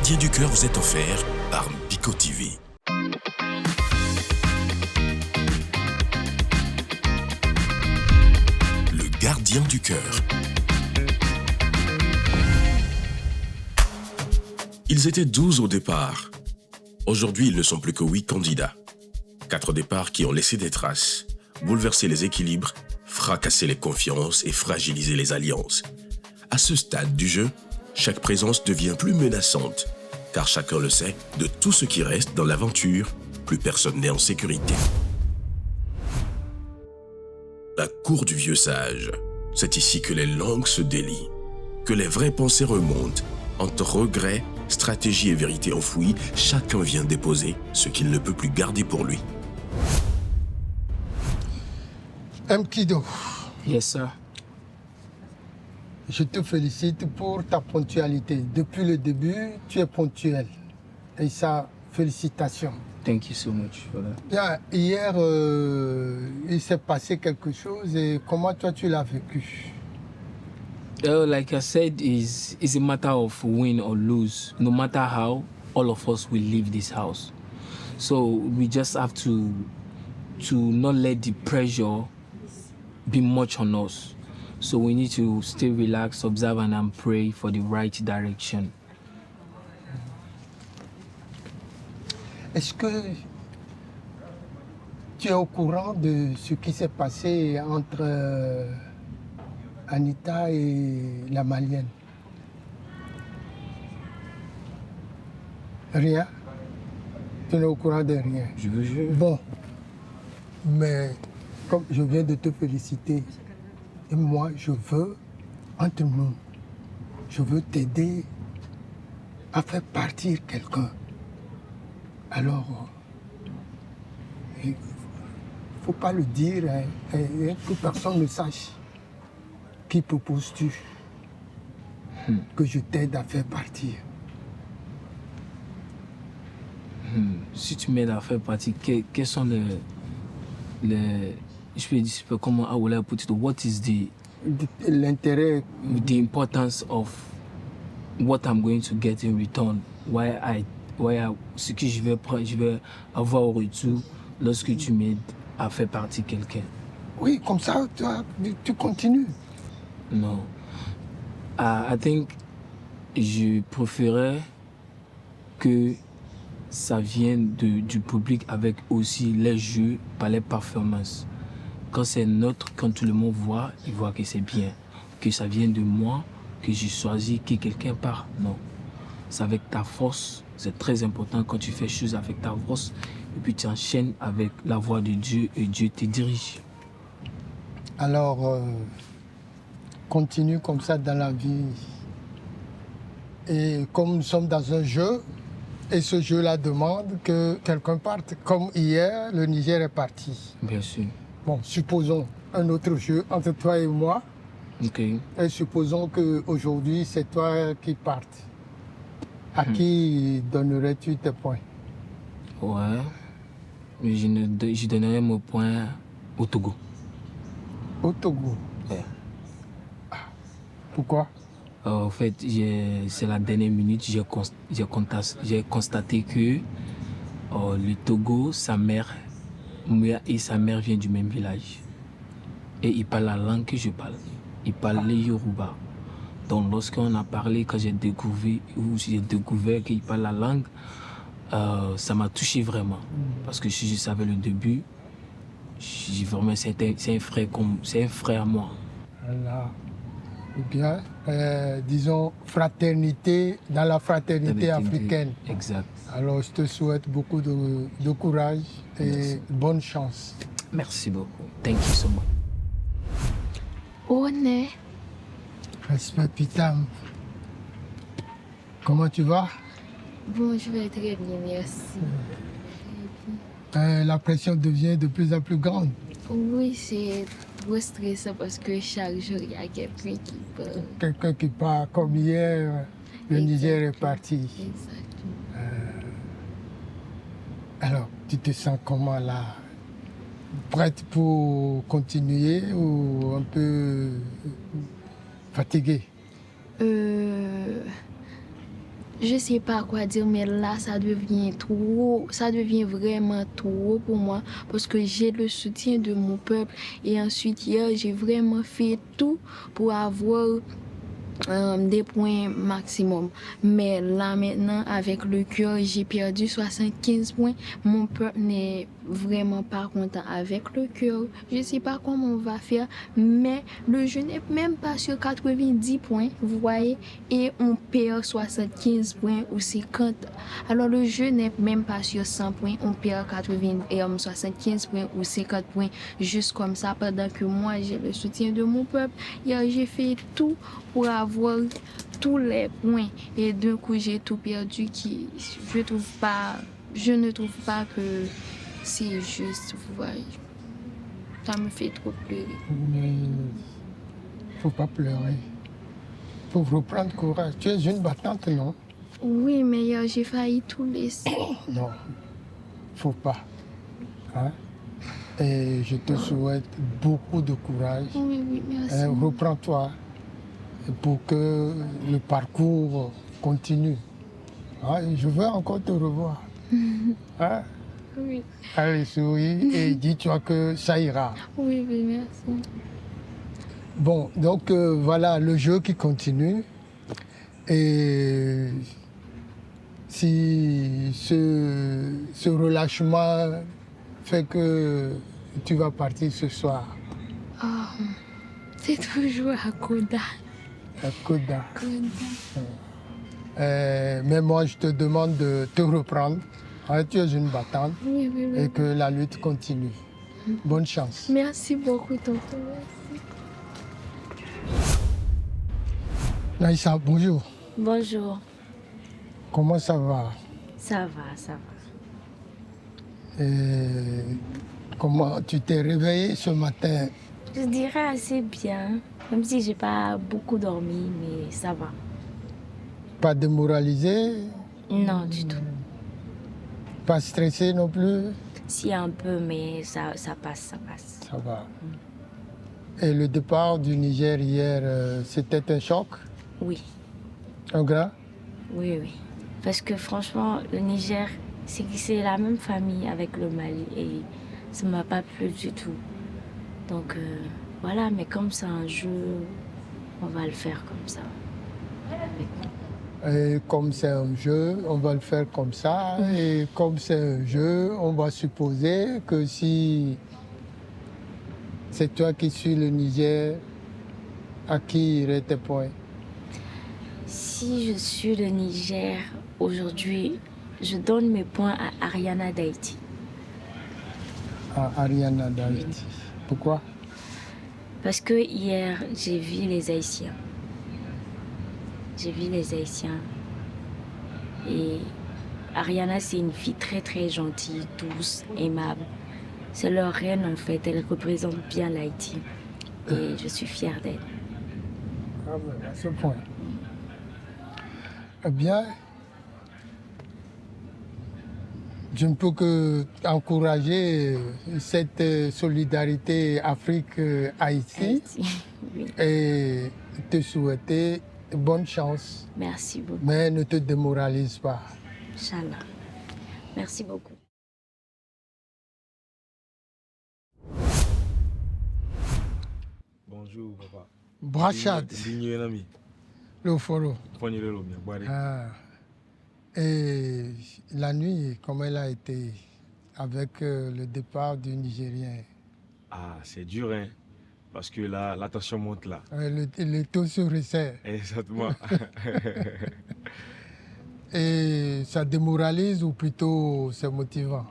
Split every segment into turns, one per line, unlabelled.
Gardien du cœur vous est offert par Bico TV. Le gardien du cœur. Ils étaient 12 au départ. Aujourd'hui, ils ne sont plus que 8 candidats. 4 départs qui ont laissé des traces, bouleversé les équilibres, fracassé les confiances et fragilisé les alliances. À ce stade du jeu, chaque présence devient plus menaçante, car chacun le sait, de tout ce qui reste dans l'aventure, plus personne n'est en sécurité. La cour du vieux sage, c'est ici que les langues se délient, que les vraies pensées remontent. Entre regrets, stratégie et vérité enfouies, chacun vient déposer ce qu'il ne peut plus garder pour lui.
Mkido,
Yes, sir.
je te félicite pour ta ponctualité. Depuis le début, tu es ponctuel. Et ça, félicitations.
Thank you so much for that.
Bien, hier, il s'est passé quelque chose et comment toi tu l'as vécu?
Like I said, it's a matter of win or lose. No matter how, all of us will leave this house. So we just have to not let the pressure be much on us. So we need to stay relaxed, observe, and pray for the right direction.
Est-ce que tu es au courant de ce qui s'est passé entre Anita et la Malienne? Rien? Tu n'es au courant de rien?
Je veux jouer.
Bon, mais comme je viens de te féliciter, et moi je veux, entre nous, je veux t'aider à faire partir quelqu'un. Alors, il ne faut pas le dire, que personne ne sache. Qui proposes-tu que je t'aide à faire partir?
Si tu m'aides à faire partie, quels sont je peux comment how will I put it? What is
L'intérêt,
the importance of what I'm going to get in return? Ce que je vais avoir au retour lorsque tu m'aides à faire partie quelqu'un.
oui, comme ça, tu continues.
Non. I think je préférais que ça vienne du public avec aussi les jeux, pas les performances. Quand c'est neutre, quand tout le monde voit, il voit que c'est bien. Que ça vient de moi, que j'ai choisi, que quelqu'un part. Non. C'est avec ta force. C'est très important quand tu fais choses avec ta force. Et puis tu enchaînes avec la voix de Dieu et Dieu te dirige.
Alors, continue comme ça dans la vie. Et comme nous sommes dans un jeu, et ce jeu-là demande que quelqu'un parte. Comme hier, le Niger est parti.
Bien sûr.
Bon, supposons un autre jeu entre toi et moi.
Ok.
Et supposons qu'aujourd'hui, c'est toi qui partes. À qui donnerais-tu tes points?
Ouais. Mais je donnerais mon point au Togo.
Au Togo.
Ouais.
Pourquoi?
En fait, c'est la dernière minute, j'ai constaté que le Togo, sa mère et sa mère viennent du même village. Et ils parlent la langue que je parle. Ils parlent le Yoruba. Donc lorsqu'on a parlé, quand j'ai découvert qu'ils parlent la langue, ça m'a touché vraiment. Parce que si je savais le début, vraiment c'est un frère à moi.
Voilà. Ou bien, disons, fraternité dans la fraternité africaine.
Exact.
Alors, je te souhaite beaucoup de courage et
Merci.
bonne chance.
Merci beaucoup. Thank you so much.
On est.
Respect, Pitam. Comment tu vas?
Bon, je vais très bien, merci.
La pression devient de plus en plus grande.
Oui, c'est trop stressant parce que chaque jour, il y a quelqu'un qui parle.
Quelqu'un qui part comme hier, le Niger est parti.
Exactement.
Alors, tu te sens comment là? Prête pour continuer ou un peu fatiguée?
je sais pas quoi dire, mais là, ça devient trop, ça devient vraiment trop pour moi parce que j'ai le soutien de mon peuple. Et ensuite, hier, j'ai vraiment fait tout pour avoir des points maximum. Mais là maintenant, avec le cœur, j'ai perdu 75 points. Mon peuple n'est vraiment pas content avec le cœur. Je ne sais pas comment on va faire, mais le jeu n'est même pas sur 90 points, vous voyez, et on perd 75 points ou 50. Alors le jeu n'est même pas sur 100 points, on perd 75 points ou 50 points, juste comme ça, pendant que moi, j'ai le soutien de mon peuple. Hier, j'ai fait tout pour avoir tous les points et d'un coup j'ai tout perdu je ne trouve pas que c'est juste, vous voyez. Ça me fait trop pleurer.
Mais faut pas pleurer. Faut reprendre courage. Tu es une battante, non?
Oui, mais hier j'ai failli tout laisser.
Non, faut pas. Hein? Et je te souhaite beaucoup de courage.
Oui, merci.
Reprends-toi pour que le parcours continue. Hein? Je veux encore te revoir. Hein?
Oui,
Allez, souris et dis-toi que ça ira.
oui, merci.
Bon, donc voilà le jeu qui continue. Et si ce relâchement fait que tu vas partir ce soir
C'est toujours à Koda.
à Koda. Mais moi, je te demande de te reprendre. Hein, tu es une battante
Oui.
et que la lutte continue. Bonne chance.
Merci beaucoup, tonton. Merci.
Naïssa, bonjour.
Bonjour,
Comment ça va?
ça va.
Et comment tu t'es réveillé ce matin?
Je dirais assez bien, même si j'ai pas beaucoup dormi, mais ça va.
Pas démoralisé?
Non, du tout.
Pas stressé non plus?
Si un peu, mais ça passe.
Ça va. Et le départ du Niger hier, c'était un choc?
Oui,
Un grand?
oui. Parce que franchement, le Niger, c'est la même famille avec le Mali et ça m'a pas plu du tout. Donc voilà, mais comme c'est un jeu, on va le faire comme ça.
Et comme c'est un jeu, on va le faire comme ça. Et comme c'est un jeu, on va supposer que si c'est toi qui suis le Niger, à qui iraient tes points?
Si je suis le Niger, aujourd'hui, je donne mes points à Ariana d'Haïti.
À Ariana d'Haïti. Pourquoi?
Parce que hier, j'ai vu les Haïtiens. Et Ariana, c'est une fille très très gentille, douce, aimable. C'est leur reine en fait, elle représente bien l'Haïti. Et je suis fière d'elle.
Ah ben, à ce point. Eh bien, je ne peux que encourager cette solidarité Afrique-Haïti
Haïti, oui.
et te souhaiter bonne chance.
Merci beaucoup.
Mais ne te démoralise pas.
Inch'Allah. Merci beaucoup.
Bonjour, papa.
Brachad,
Digno ami.
le foro.
Prenez le bien. Boire.
Ah. Et la nuit, comment elle a été avec le départ du Nigérien?
Ah, c'est dur, hein. Parce que là, la tension monte là.
Le taux se resserre.
Exactement.
Et ça démoralise ou plutôt c'est motivant?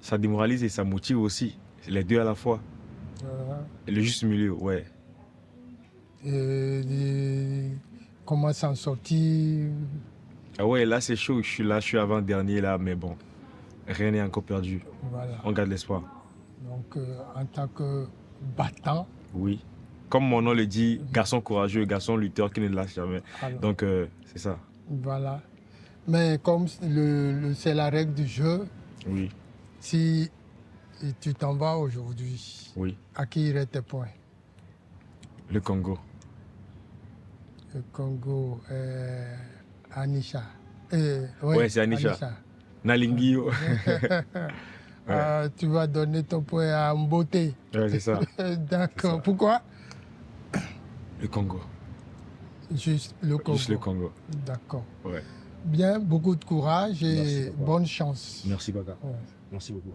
Ça démoralise et ça motive aussi. C'est les deux à la fois. Et le juste milieu, ouais.
Et comment s'en sortir?
Ah ouais, là c'est chaud. Je suis avant-dernier là, mais bon. Rien n'est encore perdu.
Voilà.
On garde l'espoir.
Donc, en tant que battant,
Oui. Comme mon nom le dit, garçon courageux, garçon lutteur qui ne lâche jamais.
alors,
Donc, c'est ça.
voilà. Mais comme c'est la règle du jeu,
Oui,
si tu t'en vas aujourd'hui,
oui.
à qui iraient tes points?
Le Congo.
Le Congo, Anisha.
Ouais, c'est Anisha. Nalingio.
Tu vas donner ton point à Mbote.
Ouais, c'est ça.
D'accord. Pourquoi?
Le Congo.
Juste le Congo.
Juste le Congo.
D'accord.
Ouais.
Bien, beaucoup de courage et
Merci,
bonne chance.
Merci, Baka.
Ouais.
Merci beaucoup.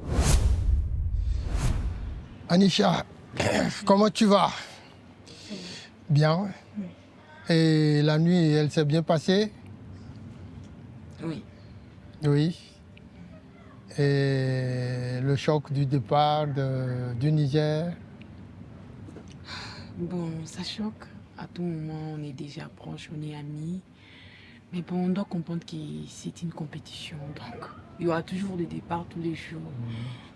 Anisha, comment tu vas? Bien. Et la nuit, elle s'est bien passée?
Oui.
Oui. Et le choc du départ du Niger?
Bon, ça choque. À tout moment, on est déjà proches, on est amis. Mais bon, on doit comprendre que c'est une compétition. Donc, il y aura toujours des départs tous les jours.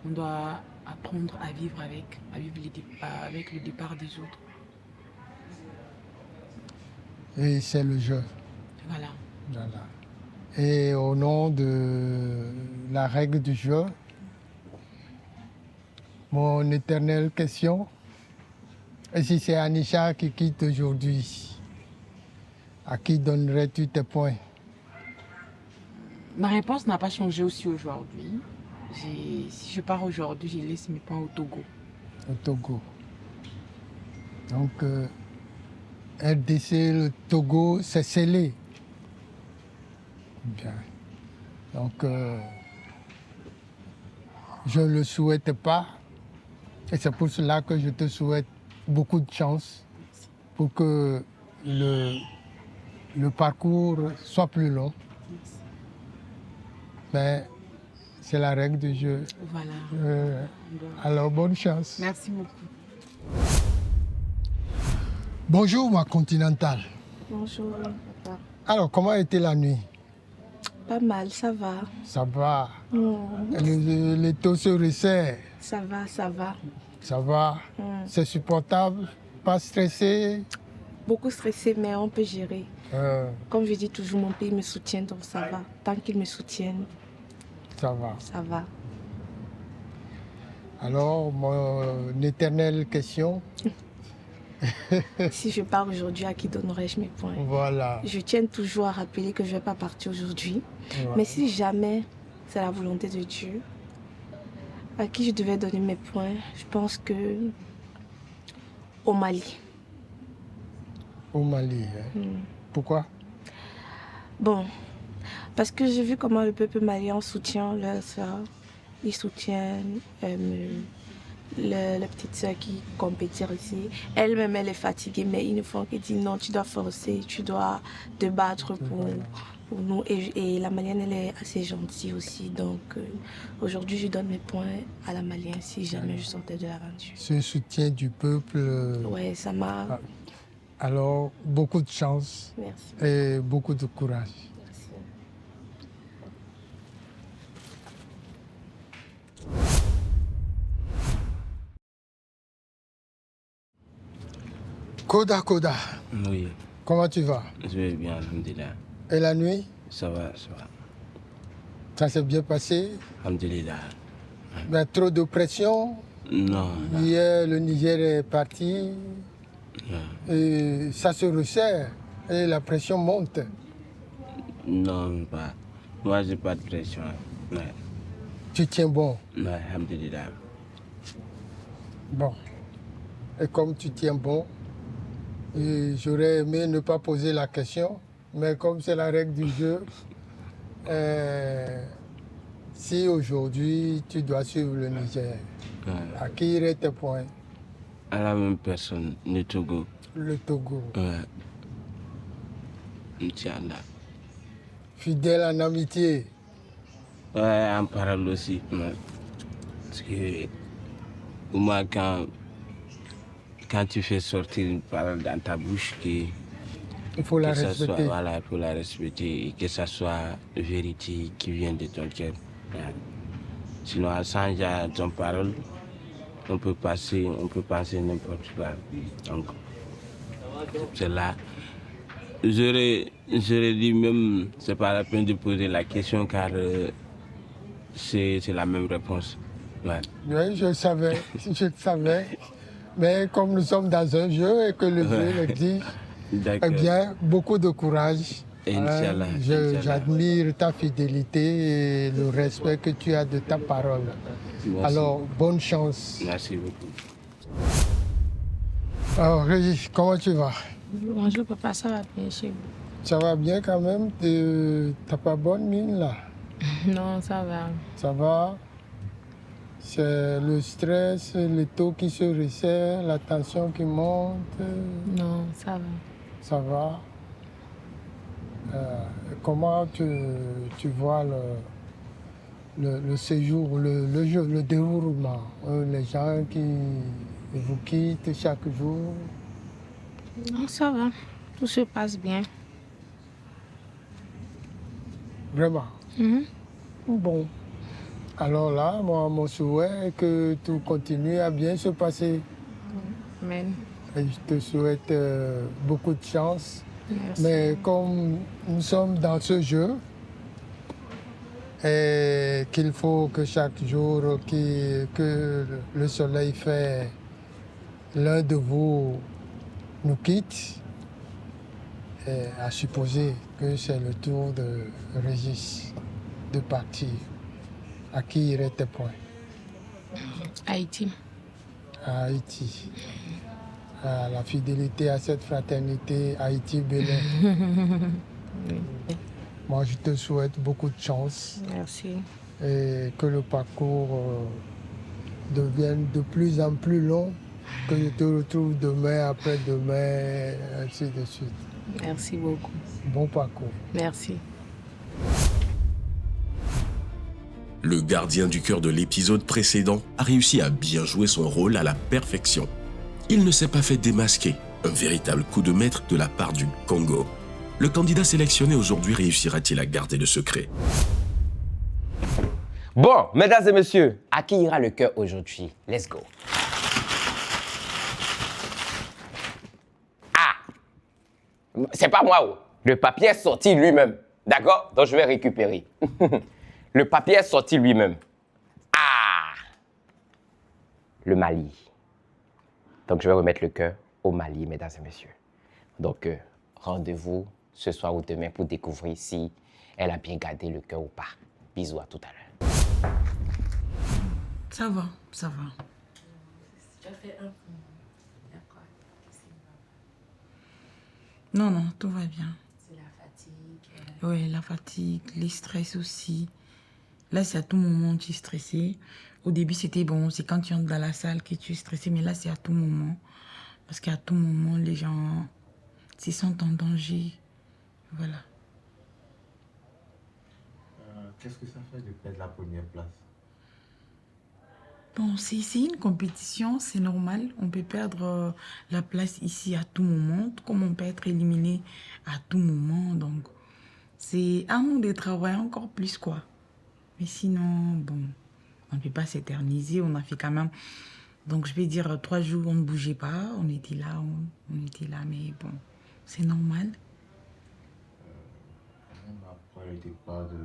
On doit apprendre à vivre avec le départ des autres.
Et c'est le jeu.
Voilà.
Voilà. Et au nom de la règle du jeu, mon éternelle question, et si c'est Anisha qui quitte aujourd'hui, à qui donnerais-tu tes points?
Ma réponse n'a pas changé aussi aujourd'hui. Si je pars aujourd'hui, je laisse mes points au Togo.
Au Togo. Donc, RDC, le Togo, c'est scellé. Bien. Donc, je ne le souhaite pas. Et c'est pour cela que je te souhaite beaucoup de chance pour que le parcours soit plus long. Mais c'est la règle du jeu.
Voilà.
Alors, bonne chance.
Merci beaucoup.
Bonjour, ma continentale.
Bonjour, papa.
Alors, comment a été la nuit?
Pas mal, ça va.
Ça va.
Mm.
Les taux se resserrent.
Ça va, ça va.
Ça va.
Mm.
C'est supportable. Pas stressé.
Beaucoup stressé, mais on peut gérer. Comme je dis toujours, mon pays me soutient, donc ça va. Tant qu'ils me soutiennent,
ça va.
Ça va.
Alors, mon éternelle question.
Si je pars aujourd'hui, à qui donnerais-je mes points?
Voilà.
Je tiens toujours à rappeler que je ne vais pas partir aujourd'hui.
Voilà.
Mais si jamais c'est la volonté de Dieu, à qui je devais donner mes points, je pense que au Mali.
Au Mali, hein. Pourquoi?
Bon, parce que j'ai vu comment le peuple malien soutient leur soeur. Ils soutiennent la petite soeur qui compétit ici. Elle-même, elle est fatiguée, mais ils ne font que dire non, tu dois forcer, tu dois te battre pour nous. Et la Malienne, elle est assez gentille aussi. Donc, aujourd'hui, je donne mes points à la Malienne si jamais je sortais de l'aventure.
Ce soutien du peuple.
Ouais, ça m'a...
Alors, beaucoup de chance.
Merci.
Et beaucoup de courage.
Merci.
Koda Koda.
Oui.
Comment tu vas?
Je vais bien, alhamdulillah.
Et la nuit?
Ça va, ça va.
Ça s'est bien passé?
Alhamdulillah.
Mais trop de pression?
Non.
Hier, le Niger est parti.
Non.
Et ça se resserre. Et la pression monte.
Non, pas. Moi, j'ai pas de pression. Ouais.
Tu tiens bon?
Ouais, alhamdulillah.
Bon. Et comme tu tiens bon, j'aurais aimé ne pas poser la question, mais comme c'est la règle du jeu, si aujourd'hui tu dois suivre le Niger, à qui iraient tes points?
À la même personne, le Togo.
Le Togo.
Ouais. Inch'Allah.
Fidèle en amitié.
Ouais, en parole aussi. Ouais. Parce que pour moi, quand tu fais sortir une parole dans ta bouche, il
faut la respecter.
Voilà, il faut la respecter et que ça soit la vérité qui vient de ton cœur. Ouais. Sinon, sans ton parole, on peut penser n'importe quoi. Donc, c'est là. J'aurais dit même, c'est pas la peine de poser la question car c'est la même réponse. Ouais.
Oui, je le savais. Mais comme nous sommes dans un jeu et que le jeu l'exige, eh bien, beaucoup de courage
Inch'Allah.
J'admire ta fidélité et le respect que tu as de ta parole.
Merci.
Alors, bonne chance.
Merci beaucoup.
Alors, Régis, comment tu vas?
Bonjour papa, ça va bien chez vous?
Ça va bien quand même? T'as pas bonne mine là?
Non, ça va.
Ça va? C'est le stress, le taux qui se resserre, la tension qui monte?
Non, ça va.
Ça va? Comment tu vois le séjour, le déroulement? Les gens qui vous quittent chaque jour?
Non, ça va. Tout se passe bien.
Vraiment? Bon. Alors là, mon souhait est que tout continue à bien se passer.
Amen.
Et je te souhaite beaucoup de chance.
Merci.
Mais comme nous sommes dans ce jeu, et qu'il faut que chaque jour que le soleil fait, l'un de vous nous quitte, et à supposer que c'est le tour de Régis de partir. À qui iraient tes points?
Haïti.
À Haïti. À la fidélité à cette fraternité Haïti-Bénin. Moi, je te souhaite beaucoup de chance.
Merci.
Et que le parcours devienne de plus en plus long, que je te retrouve demain, après-demain, ainsi de suite.
Merci beaucoup.
Bon parcours.
Merci.
Le gardien du cœur de l'épisode précédent a réussi à bien jouer son rôle à la perfection. Il ne s'est pas fait démasquer, un véritable coup de maître de la part du Congo. Le candidat sélectionné aujourd'hui réussira-t-il à garder le secret?
Bon, mesdames et messieurs, à qui ira le cœur aujourd'hui? Let's go. Ah! C'est pas moi, oh. Le papier est sorti lui-même. D'accord? Donc je vais récupérer. Le papier est sorti lui-même. Ah! Le Mali. Donc je vais remettre le cœur au Mali, mesdames et messieurs. Donc rendez-vous ce soir ou demain pour découvrir si elle a bien gardé le cœur ou pas. Bisous, à tout à l'heure.
Ça va, ça va.
Tu as fait un peu.
Non, non, tout va bien.
C'est la fatigue.
Oui, la fatigue, les stress aussi. Là, c'est à tout moment que tu es stressé. Au début, c'était bon, c'est quand tu entres dans la salle que tu es stressé, mais là, c'est à tout moment. Parce qu'à tout moment, les gens se sentent en danger. Voilà.
Qu'est-ce que ça fait de perdre la première place?
Bon, c'est une compétition, c'est normal. On peut perdre la place ici à tout moment, comme on peut être éliminé à tout moment. Donc, c'est à nous de travailler encore plus, quoi. Mais sinon, bon, on ne peut pas s'éterniser. On a fait quand même, donc je vais dire, 3 jours, on ne bougeait pas. On était là, on était là, mais bon, c'est normal.
Après le départ de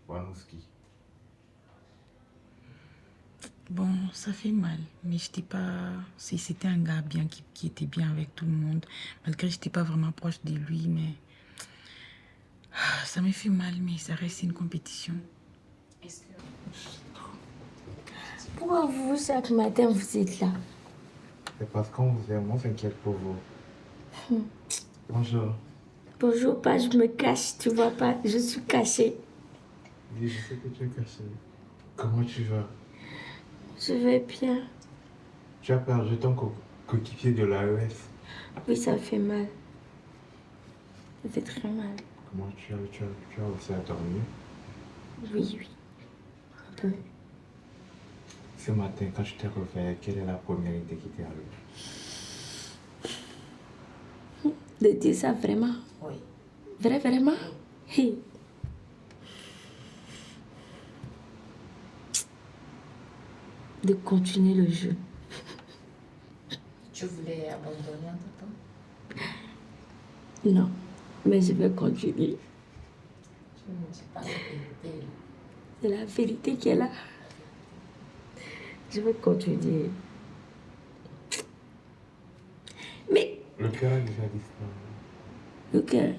Wanowski.
Bon, ça fait mal, mais je n'étais pas... C'était un gars bien qui était bien avec tout le monde, malgré que je n'étais pas vraiment proche de lui, mais... Ça me fait mal, mais ça reste une compétition.
Est-ce que... Pourquoi vous, chaque matin, vous êtes là?
C'est parce qu'on vous aime, on s'inquiète pour vous. Bonjour.
Bonjour, pas, je me cache, tu vois pas, je suis cachée.
Oui, je sais que tu es caché. Comment tu vas?
Je vais bien.
Tu as perdu ton coéquipier de l'AES.
Oui, ça fait mal. Ça fait très mal.
Comment tu as réussi à dormir?
Oui, oui. Un peu.
Ce matin, quand je t'ai réveillé, quelle est la première idée qui t'est arrivée?
De dire ça vraiment? Oui. Vraiment? Oui. De continuer le jeu.
Tu voulais abandonner en tout temps?
Non, mais je vais continuer.
Tu ne dis pas la vérité.
C'est la vérité qui est là. Je vais continuer. Mais...
Le cœur a déjà disparu.
Le cœur?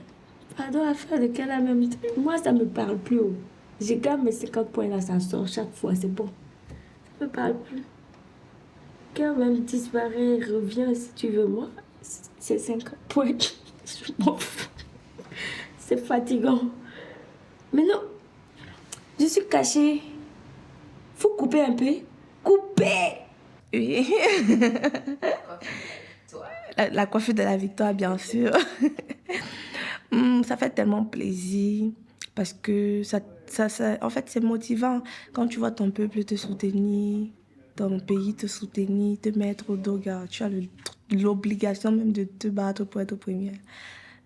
Pardon, affaire de quelle même. Moi, ça me parle plus. Oh. Je garde mes 50 points là, ça sort chaque fois, c'est bon. Ça me parle plus. Quand même disparaît, revient si tu veux. Moi, c'est 50 points. Je m'en fous. C'est fatigant. Mais non, je suis cachée. Faut couper un peu. Couper!
Oui. La coiffure de la victoire, bien sûr. Ça fait tellement plaisir parce que en fait, c'est motivant quand tu vois ton peuple te soutenir, ton pays te soutenir, te mettre au dos. Tu as l'obligation même de te battre pour être première.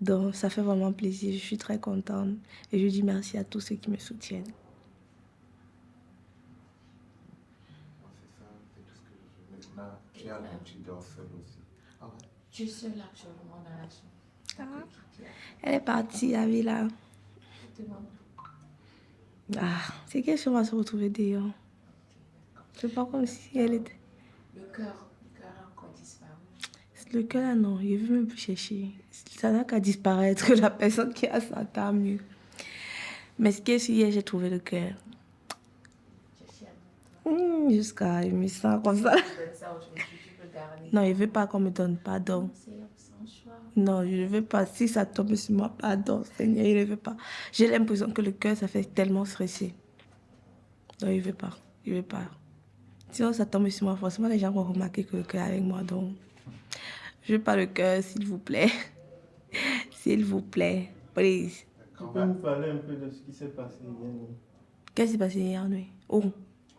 Donc, ça fait vraiment plaisir. Je suis très contente et je dis merci à tous ceux qui me soutiennent.
Tu es seule actuellement dans la chambre.
Elle est partie, la villa. C'est qu'elle va se retrouver dehors. C'est pas comme si elle était.
Le cœur a encore disparu.
Le cœur là, non, il veut même plus chercher. Ça n'a qu'à disparaître, la personne qui a ça, tant mieux. Mais ce qui est sûr, hier, j'ai trouvé le cœur. Jusqu'à il me sent comme ça. Non, il ne veut pas qu'on me donne pardon. Non, je ne veux pas. Si ça tombe sur moi, pardon, Seigneur, il ne veut pas. J'ai l'impression que le cœur, ça fait tellement stresser. Donc, il ne veut pas. Il ne veut pas. Sinon, ça tombe sur moi, forcément, les gens vont remarquer que le cœur est avec moi. Donc, je ne veux pas le cœur, s'il vous plaît. S'il vous plaît, please.
Tu peux nous parler un peu de ce qui s'est passé hier?
Qu'est-ce qui s'est passé hier, nuit? Oh.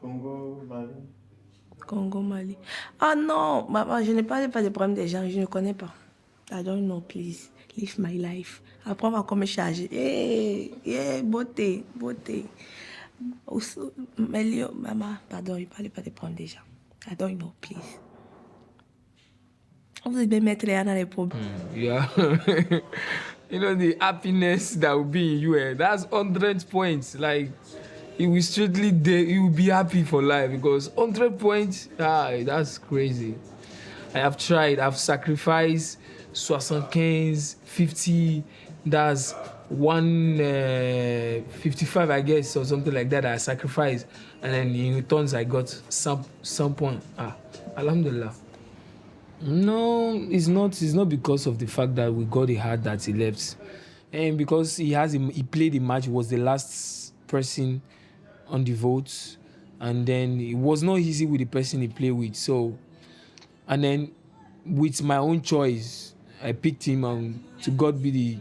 Congo, Mali.
Congo, Mali. Ah non, maman, je n'ai pas de problème des gens, je ne connais pas. I don't know, please. Live my life. Après, on va comme me charger. Beauté. Maman, pardon, je ne parlais pas de problème des gens. I don't know, please. Vous devez mettre les gens dans les problèmes.
Yeah. You know, the happiness that will be in you, that's 100 points. Like, he will strictly there, he will be happy for life because 100 points, that's crazy. I have tried, I've sacrificed 75, 50, that's 155, I guess, or something like that I sacrificed. And then in returns, I got some point. Alhamdulillah. No, it's not because of the fact that we got it hard that he left. And because he played the match, was the last person on the votes, and then it was not easy with the person he played with. So, and then with my own choice, I picked him, and to God be the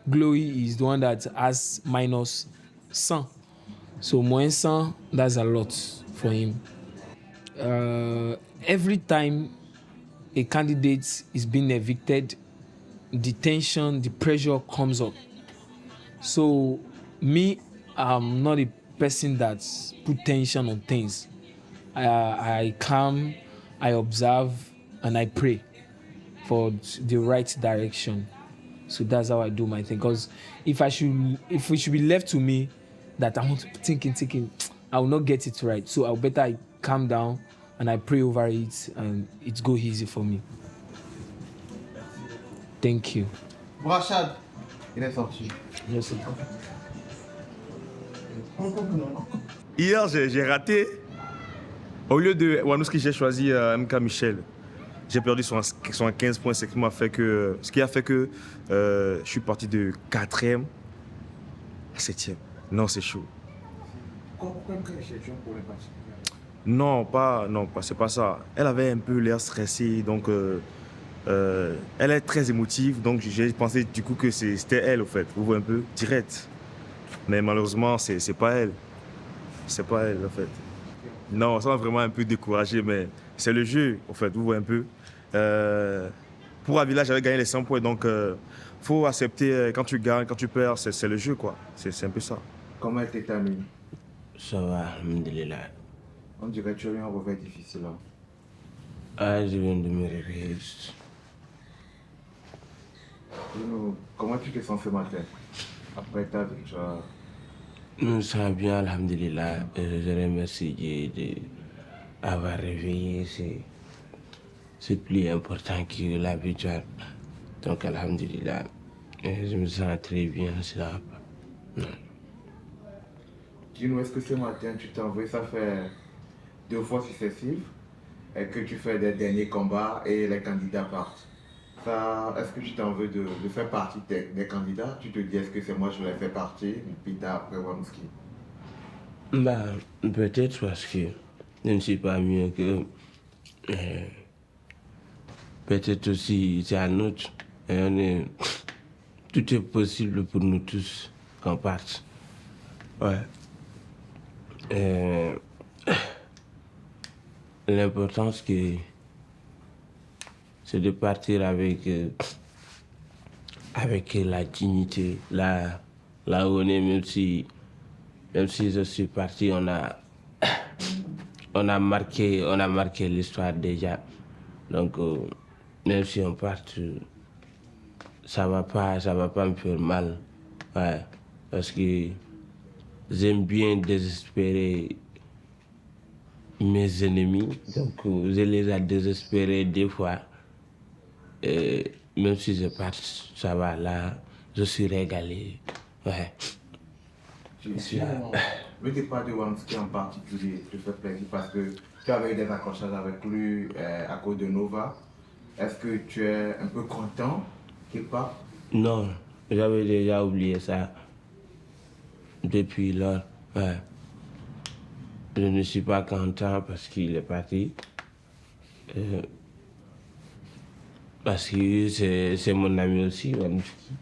glory, he's the one that has minus 100. So moins 100, that's a lot for him. Every time a candidate is being evicted, the tension, the pressure comes up. So me, I'm not a person that put tension on things. I calm, I observe, and I pray for the right direction. So that's how I do my thing. Because if it should be left to me, that I want to thinking, I will not get it right. So I better calm down and I pray over it, and it go easy for me. Thank you.
Rachad, il est sorti.
Merci.
Hier, j'ai raté. Au lieu de Wanouski, j'ai choisi MK Michel. J'ai perdu 75 points, ce qui a fait que je suis parti de 4e à 7e. Non, c'est chaud.
Pourquoi MK Michel, tu as un problème particulier?
Non, c'est pas ça. Elle avait un peu l'air stressée, donc elle est très émotive, donc j'ai pensé du coup que c'était elle, au fait. Vous voyez un peu, direct. Mais malheureusement, c'est pas elle. C'est pas elle, en fait. Non, ça m'a vraiment un peu découragé, mais c'est le jeu, en fait, vous voyez un peu. Pour Avila, j'avais gagné les 100 points, donc faut accepter quand tu gagnes, quand tu perds, c'est le jeu, quoi. C'est un peu ça.
Comment était ta nuit?
Ça va, alhamdulillah.
On dirait que tu as eu un revers difficile. Hein?
Je viens de me réveiller.
Comment tu te sens ce matin après ta victoire?
Je me sens bien, alhamdulillah. Je remercie Dieu d'avoir réveillé. C'est plus important que la victoire. Donc, alhamdulillah. Et je me sens très bien, ça.
Dis-nous, est-ce que ce matin, tu t'es envoyé, ça fait 2 fois successives, et que tu fais des derniers combats et les candidats partent? Ça, est-ce que tu t'en veux de faire partie des candidats? Tu te dis, est-ce que c'est moi je les fais partir, puis t'as après Wamski?
Bah, peut-être parce que je ne suis pas mieux que... peut-être aussi, c'est un autre. Et tout est possible pour nous tous qu'on parte. Ouais. L'important, c'est de partir avec la dignité, là où on est, même si je suis parti, on a marqué l'histoire déjà. Donc, même si on part, ça va pas me faire mal. Ouais, parce que j'aime bien désespérer mes ennemis. Donc, je les ai désespérés des fois. Même si je pars, ça va là, je suis régalé. Ouais.
Le départ de Wamski en particulier te fait plaisir parce que tu avais eu des accrochages avec lui à cause de Nova. Est-ce que tu es un peu content qu'il parte?
Non, j'avais déjà oublié ça depuis lors. Ouais. Je ne suis pas content parce qu'il est parti. Parce que c'est mon ami aussi, Wamski.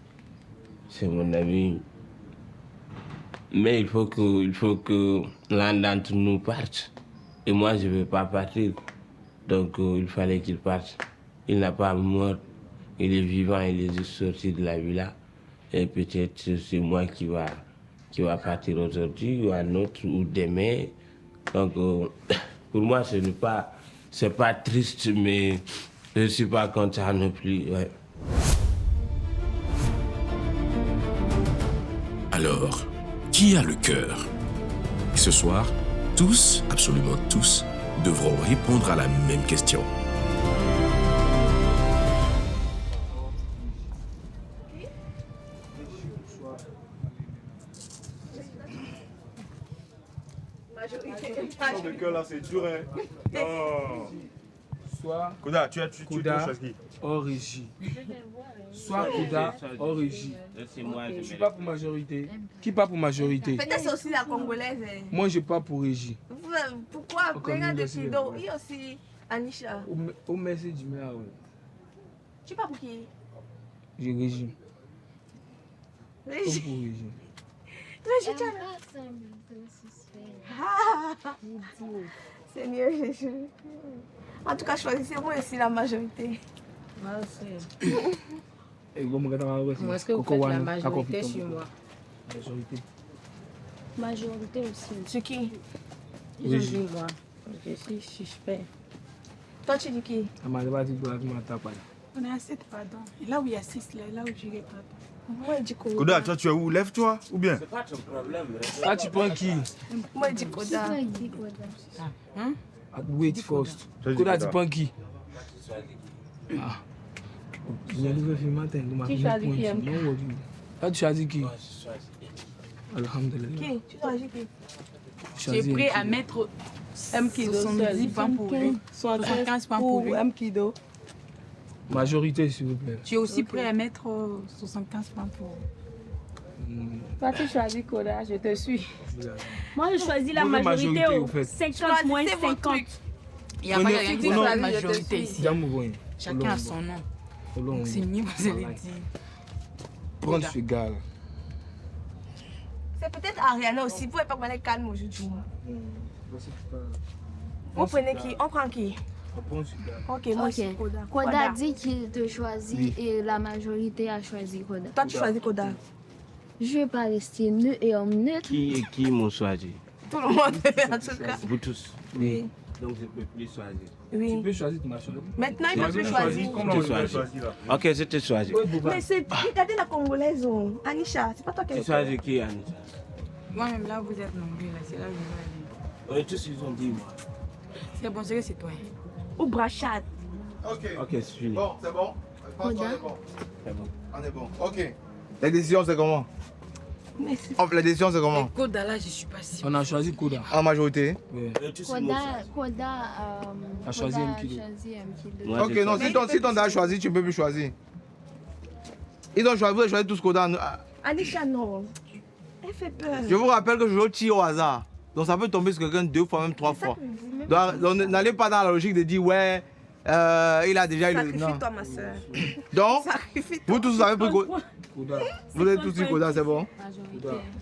C'est mon ami. Mais il faut que l'un d'entre nous parte. Et moi, je ne veux pas partir. Donc, il fallait qu'il parte. Il n'a pas mort. Il est vivant, il est juste sorti de la villa. Et peut-être c'est moi qui va partir aujourd'hui, ou un autre, ou demain. Donc, pour moi, c'est pas triste, mais je ne suis pas content non plus. Ouais.
Alors, qui a le cœur? Et ce soir, tous, absolument tous, devront répondre à la même question.
Le cœur là, c'est dur, hein. Non.
Soit
Koda, tu
Koda
choisi.
hors régie. Soit Koda hors régie. Je suis pas pour majorité. Qui pas pour majorité?
Peut-être c'est aussi la Congolaise.
Moi, je pas pour régie.
Pourquoi? Regardez Kido. Il y a aussi Anisha.
Au merci du maire.
Tu pas pour qui?
J'ai régie.
Régie.
Pour régie.
Régie, tu Seigneur Jésus. En tout cas, choisissez-moi aussi la majorité.
Moi aussi.
Moi,
est-ce que vous faites la majorité sur moi?
Majorité.
Majorité aussi.
Sur qui?
Ils ont dit moi. Je suis suspect.
Toi, tu dis qui?
On
a 7 pardon. Et là où il y a 6, là où j'irai pas.
Moi, je dis Koda.
Koda, toi, tu es où? Lève-toi, ou bien?
C'est pas ton problème.
Ah, tu prends qui?
Moi, je dis Koda.
Hein?
Wait first. Koda, tu prends qui? Ah.
Qui choisit qui aime?
Ah, tu choisis qui? Alhamdulillah.
Qui? Tu choisis qui?
Tu es prêt à mettre
Mkido
70 points pour lui, 75 points pour lui.
Mkido.
Majorité, s'il vous plaît.
Tu es aussi prêt à mettre 75 points pour
Toi, tu choisis Koda, je te suis. Moi, je choisis la
Mauvaise
majorité.
majorité,
50 moins 50.
Il n'y a pas quelqu'un qui
non,
a la majorité ici.
Jamouvoyen.
Chacun a son nom. Donc c'est mieux, vous allez dire.
Prendre ce gars là.
C'est peut-être Ariana aussi. Vous pouvez pas me calme aujourd'hui. Vous prenez qui? On prend qui? Ok, moi aussi Koda.
Koda dit qu'il te choisit et la majorité a choisi Koda.
Toi, tu choisis Koda.
Je vais pas rester neutre et homme neutre.
Qui m'ont choisi?
Tout le monde, en tout cas.
Vous tous?
Oui.
Donc je ne peux plus choisir.
Oui.
Tu peux choisir ton nationalité.
Maintenant, il ne peut plus choisir.
Tu choisis. Ok, je te choisis.
Mais c'est... Regardez la Congolaise, oh. Anisha, c'est pas toi qui
Tu choisis qui, Anita?
Moi-même, là, vous êtes nombreux, là, c'est là où je vais aller.
Oui, tous ils ont dit moi.
C'est bon, c'est que c'est toi.
Ou Brachad.
Ok.
Ok, c'est fini.
Bon, c'est bon.
Koda.
On est bon. On est bon. Ok. Les décisions, c'est comment? Les décisions, c'est comment?
Koda, là, je suis pas sûre.
On a choisi Koda.
En majorité?
Oui.
Koda
a choisi M-Kilo.
Ok, non, si ton a choisi, tu ne peux plus choisir. Ils ont choisi, vous avez choisi tous Koda.
Anisha, non. Elle fait peur.
Je vous rappelle que je tire au hasard. Donc ça peut tomber sur quelqu'un 2 fois, même 3 fois. Donc n'allez pas dans la logique de dire, ouais, il a déjà eu le...
Sacrifie-toi, ma soeur.
Donc, vous tous vous avez pris Koda. Vous avez tous pris Koda, c'est bon?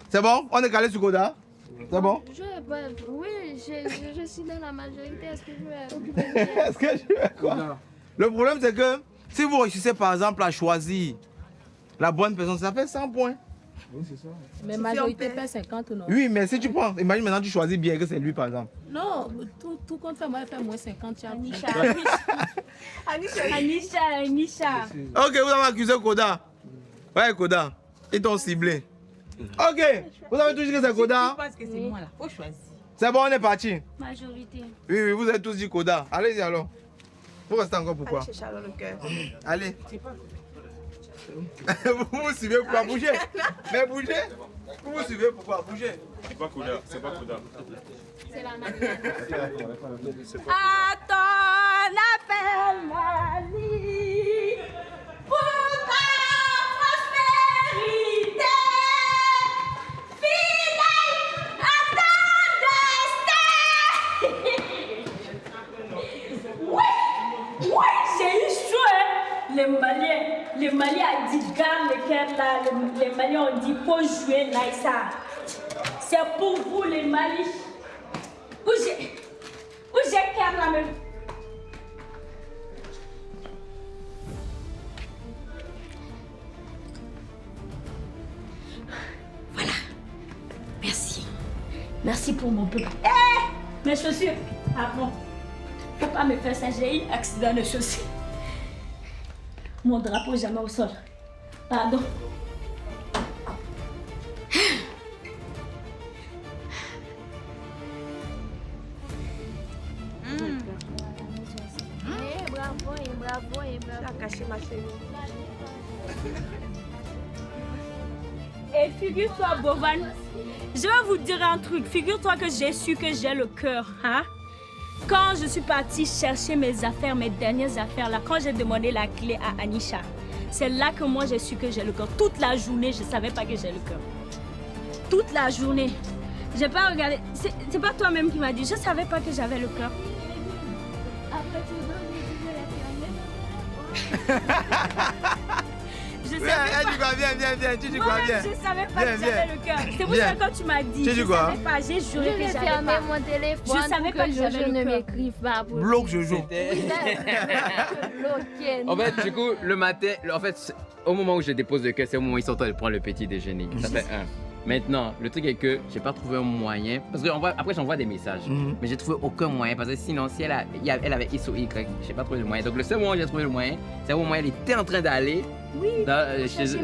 C'est bon? On est calé sur Koda? C'est bon?
Oui, je suis dans la majorité. Est-ce que je vais occuper
Est-ce que je vais quoi? Le problème, c'est que si vous réussissez par exemple à choisir la bonne personne, ça fait 100 points.
Oui, c'est ça.
Mais majorité fait 50 ou non?
Oui, mais si tu prends, imagine maintenant tu choisis bien que c'est lui par exemple.
Non, tout compte fait, moi, fait moins 50.
Anisha.
Ok, vous avez accusé Koda. Ouais, Koda. Ils t'ont ciblé. Ok, vous avez tous dit que c'est Koda.
Je pense que c'est moi là, faut choisir.
C'est bon, on est parti.
Majorité.
Oui, vous avez tous dit Koda. Allez-y alors. Vous restez encore pourquoi?
Allez chercher alors le cœur.
Allez. Vous me suivez pourquoi? Bougez. Mais bougez. Vous me suivez pourquoi? Bougez.
C'est pas Koda, c'est pas Koda.
C'est la manière.
Attends, appelle Mali pour ta prospérité. Fidèle à ton destin. Oui, j'ai eu chaud. Les Maliens ont dit garde le cœur là. Les Maliens ont dit faut jouer Naïssa. C'est pour vous les Mali. Où j'ai cœur là même. Voilà. Merci. Merci pour mon peuple. Mes chaussures. Ah bon. Faut pas me faire ça, j'ai eu un accident de chaussures. Mon drapeau jamais au sol. Pardon.
Bravo.
Tu as caché ma chérie.
Et figure-toi, Bovan, je vais vous dire un truc. Figure-toi que j'ai su que j'ai le cœur. Hein? Quand je suis partie chercher mes affaires, mes dernières affaires, là, quand j'ai demandé la clé à Anisha, c'est là que moi j'ai su que j'ai le cœur. Toute la journée, je ne savais pas que j'ai le cœur. Toute la journée. Je n'ai pas regardé. C'est pas toi-même qui m'as dit. Je ne savais pas que j'avais le cœur.
Après, tu
Je savais pas.
Viens, tu dis quoi, viens.
Je savais pas que j'avais le cœur. C'est pour ça que quand tu m'as dit,
tu dis quoi?
savais pas, j'ai juré que j'avais
fermé
pas.
mon téléphone.
Je savais pas que j'avais
Jojo
le
ne
cœur.
m'écrive pas.
Bloque Jojo.
Bloqué.
En fait, du coup, le matin, en fait, au moment où je dépose le cœur, c'est au moment où ils sont en train de prendre le petit déjeuner. Ça fait un. Maintenant, le truc est que j'ai pas trouvé un moyen. Parce que après, j'envoie des messages. Mais j'ai trouvé aucun moyen. Parce que sinon, si elle avait X ou Y, j'ai pas trouvé le moyen. Donc, le seul moment où j'ai trouvé le moyen, c'est au moment où elle était en train d'aller chez eux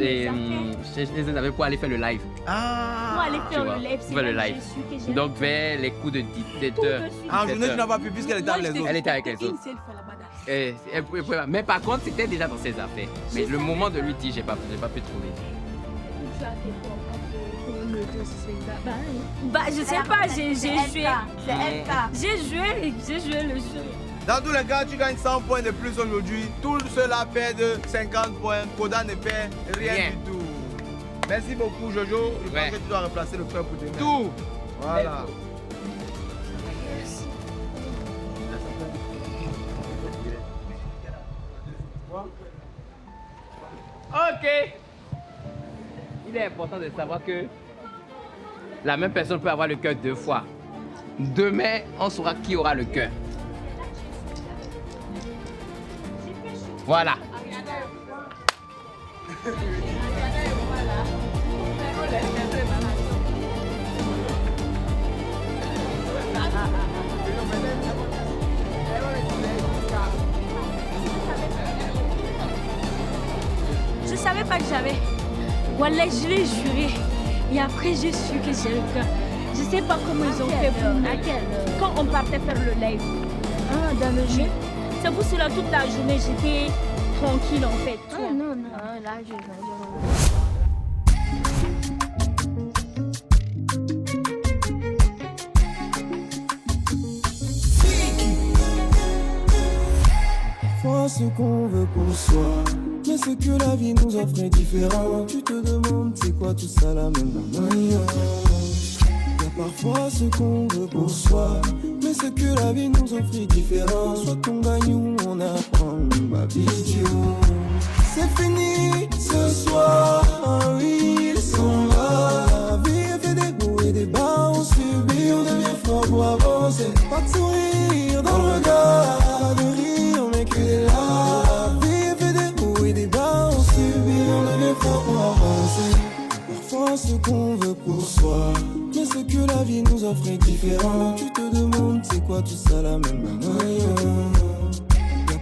avec pour aller faire le live.
Pour aller faire le live, c'est
le
là que
live.
j'ai su que j'ai
Donc, vers les coups de 17h.
En journée, tu n'as pas pu puisqu'elle était avec les autres.
Elle était avec les autres. Elle pouvait pas. Mais par contre, c'était déjà dans ses affaires. Mais le moment de lui dire, j'ai pas pu trouver.
Bah, je sais pas, j'ai joué.
C'est LK.
J'ai joué le jeu.
Dans tous les cas, tu gagnes 100 points de plus aujourd'hui. Tous ceux-là perdent 50 points. Koda ne perd rien du tout. Merci beaucoup, Jojo. Je pense que tu dois remplacer le cœur pour demain.
Tout.
Voilà.
Ok. Il est important de savoir que la même personne peut avoir le cœur 2 fois. Demain, on saura qui aura le cœur. Voilà.
Je savais pas que j'avais. Wallah, je l'ai juré. Et après, j'ai su que j'ai le cœur. Je sais pas comment ils ont fait pour nous. Quand on partait faire le live. Ah, dans le jeu. C'est pour cela toute la journée, j'étais tranquille en fait.
Non, là, je
ce qu'on veut pour soi. Mais ce que la vie nous offre est différent. Tu te demandes c'est quoi tout ça la même manière. Y'a parfois ce qu'on veut pour soi. Mais ce que la vie nous offre est différent. Soit on gagne ou on apprend. Ma vidéo. C'est fini ce soir. Oui, ils sont là. La vie a fait des hauts et des bas. On subit, on devient fort pour avancer. Pas de sourire dans le regard. Pas de rire, mais que des larmes. La vie a fait des hauts et des bas. On subit, on devient fort pour avancer. Parfois ce qu'on veut pour soi. Mais ce que la vie nous offre est différent. Tu te demandes c'est quoi tout ça la même manière.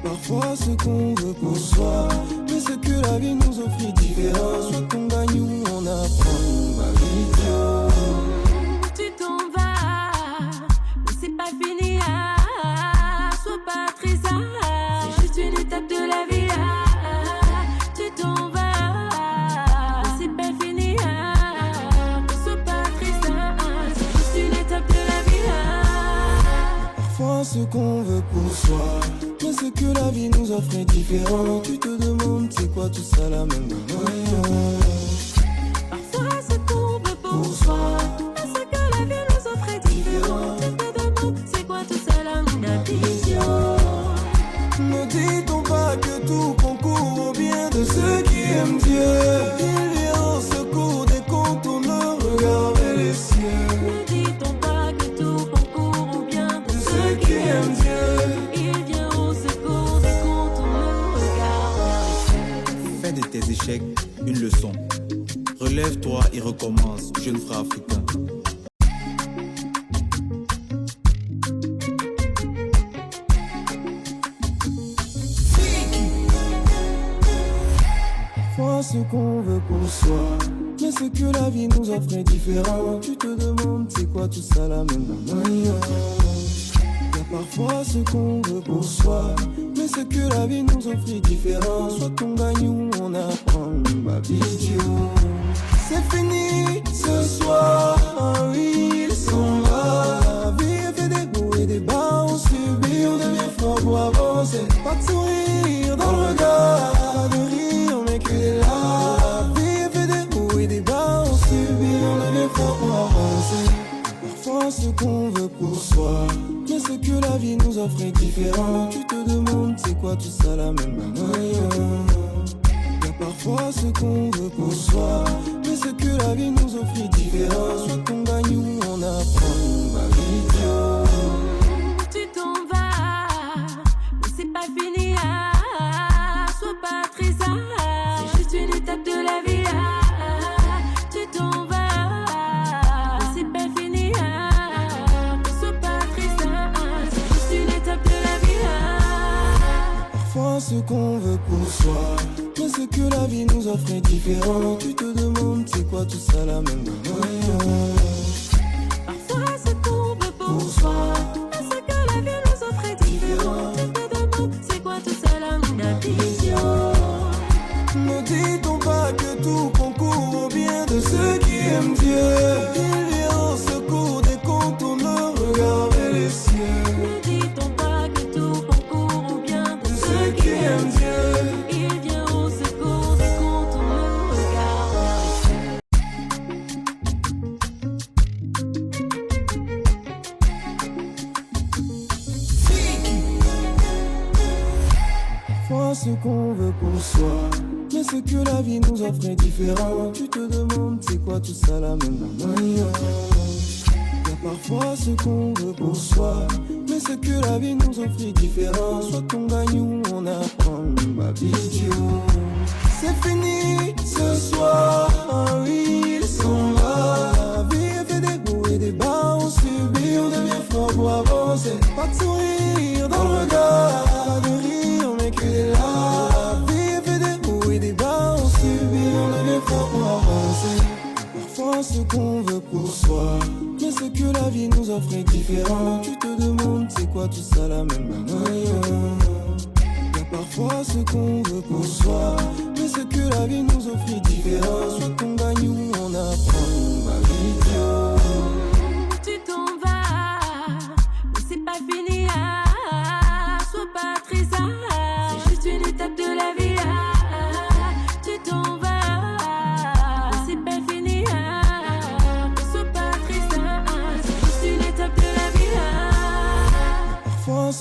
Parfois ce qu'on veut pour soi. Mais ce que la vie nous offre est différent. Soit on gagne ou on apprend. Ma vidéo.
Tu t'en vas, mais c'est pas fini. Sois pas triste, c'est juste une étape de la vie. Tu t'en vas, mais c'est pas fini. Sois pas triste, c'est juste une étape de la vie.
Parfois ce qu'on veut pour soi. Mais ce que la vie nous offre est différent. Tu te demandes c'est quoi tout ça la même manière.
Parfois ce qu'on veut pour soi. Mais ce que la vie nous offre est différent. Tu te demandes c'est quoi tout ça la même vision.
Ne dit-on pas que tout concourt au bien de ceux qui aiment Dieu. Il vient au secours des comptes, on ne regarde vers les cieux.
Ne dit-on pas que tout concourt au bien de
ceux qui aiment Dieu.
Il vient au secours des comptes, on ne regarde vers les cieux.
Fais de tes échecs une leçon. Relève-toi et recommence, jeune frère africain.
Parfois ce qu'on veut pour soi. Mais ce que la vie nous offre est différent. Tu te demandes c'est quoi tout ça la même manière. Y'a parfois ce qu'on veut pour soi. Mais ce que la vie nous offre est différent. Soit on gagne ou on apprend. Ma vidéo. C'est fini ce soir. Oui, ils sont là. La vie a fait des hauts et des bas. On subit, on devient fort pour avancer. Pas de sourire dans le regard. Pas de rire, mais que des larmes. La vie a fait des hauts et des bas. On subit, on devient fort pour avancer. Parfois ce qu'on veut pour soi. Mais ce que la vie nous offre est différent. Tu te demandes c'est quoi tout ça la même manière. Y'a parfois ce qu'on veut pour soi. Mais ce que la vie nous offre est différent. Soit on gagne ou on apprend. Ma vidéo.
Tu t'en vas, mais c'est pas fini. Sois pas triste, c'est juste une étape de la vie. Tu t'en vas, mais c'est pas fini. Sois pas triste, c'est juste une étape de la vie.
Parfois ce qu'on veut pour soi. Mais ce que la vie nous offre est différent. Tu te demandes c'est quoi tout ça la même manière.
Parfois ce qu'on veut pour soi. Mais ce que la vie nous offre est différent. Tu te demandes c'est quoi tout ça la même vision.
Ne dit-on pas que tout concourt au bien de ceux qui aiment Dieu. Il vient au secours des comptes, on ne regarde vers les cieux.
Ne dit-on pas que tout concourt au bien de
ceux qui aiment Dieu.
Il vient au secours des comptes, on ne regarde vers
Parfois ce qu'on veut pour soi. Mais ce que la vie nous offre est différent. Tu te demandes c'est quoi tout ça la même manière. Y'a parfois ce qu'on veut pour soi. Mais ce que la vie nous offre est différent. Soit on gagne ou on apprend. Ma vidéo. C'est fini ce soir. Oui, ils sont là. La vie a fait des hauts et des bas. On subit, on devient fort pour avancer. Pas de sourire dans le regard. Pas de rire, mais que des larmes. La vie a fait des hauts et des bas. On subit, on devient fort pour avancer. Parfois ce qu'on veut pour soi. Mais ce que la vie nous offre est différent. Tu te demandes c'est quoi tout ça la même manière. Y'a parfois ce qu'on veut pour soi. Mais ce que la vie nous offre est différent. Soit on gagne ou on apprend. Ma vidéo.
Tu t'en vas, mais c'est pas fini. Sois pas triste, c'est juste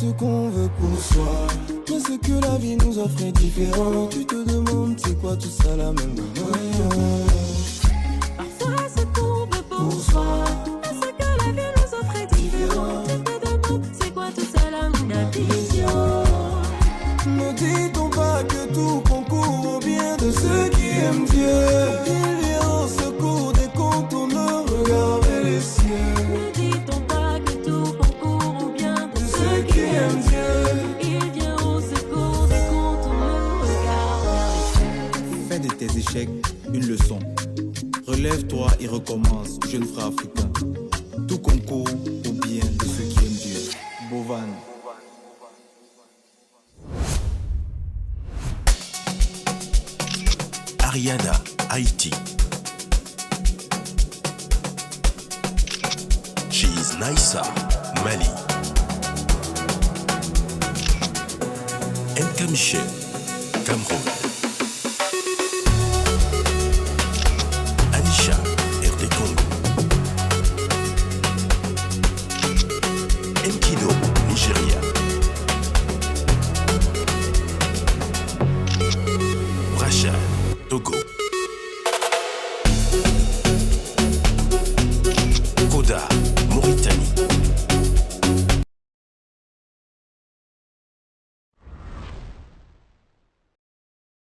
ce qu'on veut pour soi. Mais ce que la vie nous offre est différent. Tu te demandes c'est quoi tout ça la même manière.
Parfois ce qu'on veut pour soi, mais ce que la vie nous offre est différent. Tu te demandes c'est quoi tout ça la même vision.
Ne dit-on pas que tout concourt au bien de ceux qui aiment Dieu? Il vient au secours des contourneurs, regardez les cieux.
Ne dit-on pas que tout concourt au bien de ceux qui aiment
Dieu?
Il vient au secours des contourneurs, regardez les cieux.
Fais de tes échecs une leçon. Relève-toi et recommence, jeune frère africain. Tout concourt au bien de ceux qui aiment Dieu. Bovan.
Ariana, Haïti. She's Naïssa, Mali. Nka Michel, Cameroun. Anisha, RD Congo. Enkido, Nigeria. Rachel, Togo.